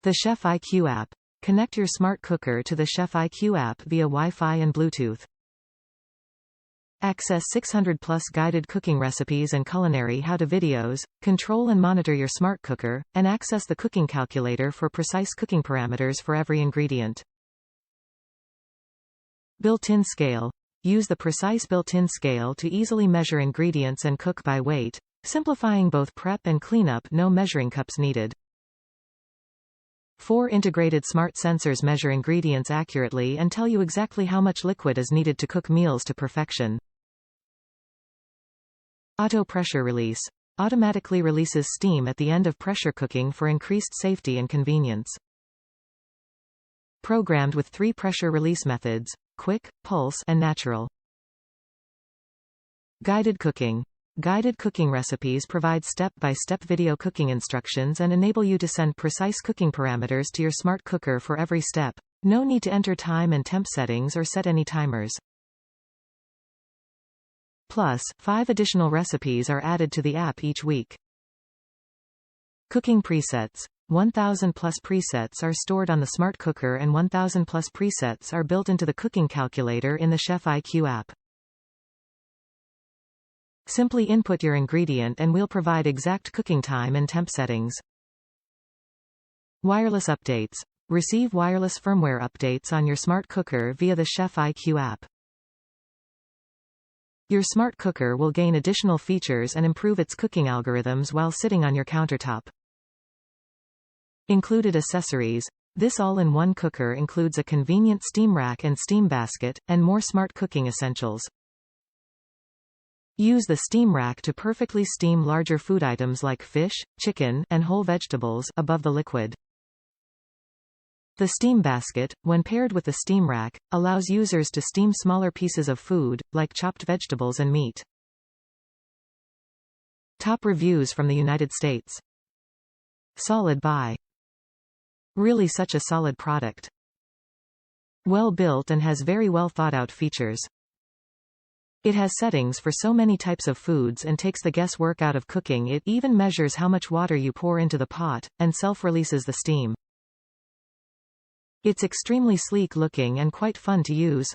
The Chef IQ app. Connect your smart cooker to the Chef IQ app via Wi-Fi and Bluetooth. Access 600+ guided cooking recipes and culinary how-to videos, control and monitor your smart cooker, and access the cooking calculator for precise cooking parameters for every ingredient. Built-in scale. Use the precise built-in scale to easily measure ingredients and cook by weight, simplifying both prep and cleanup. No measuring cups needed. 4 integrated smart sensors measure ingredients accurately and tell you exactly how much liquid is needed to cook meals to perfection. Auto pressure release. Automatically releases steam at the end of pressure cooking for increased safety and convenience. Programmed with 3 pressure release methods: quick, pulse, and natural. Guided cooking. Guided cooking recipes provide step-by-step video cooking instructions and enable you to send precise cooking parameters to your smart cooker for every step. No need to enter time and temp settings or set any timers. Plus, 5 additional recipes are added to the app each week. Cooking presets. 1,000+ presets are stored on the smart cooker and 1,000+ presets are built into the cooking calculator in the Chef IQ app. Simply input your ingredient and we'll provide exact cooking time and temp settings. Wireless updates. Receive wireless firmware updates on your smart cooker via the Chef IQ app. Your smart cooker will gain additional features and improve its cooking algorithms while sitting on your countertop. Included accessories. This all-in-one cooker includes a convenient steam rack and steam basket, and more smart cooking essentials. Use the steam rack to perfectly steam larger food items like fish, chicken, and whole vegetables above the liquid. The steam basket, when paired with the steam rack, allows users to steam smaller pieces of food, like chopped vegetables and meat. Top reviews from the United States. Solid buy. Really such a solid product. Well built and has very well thought out features. It has settings for so many types of foods and takes the guesswork out of cooking. It even measures how much water you pour into the pot, and self-releases the steam. It's extremely sleek looking and quite fun to use.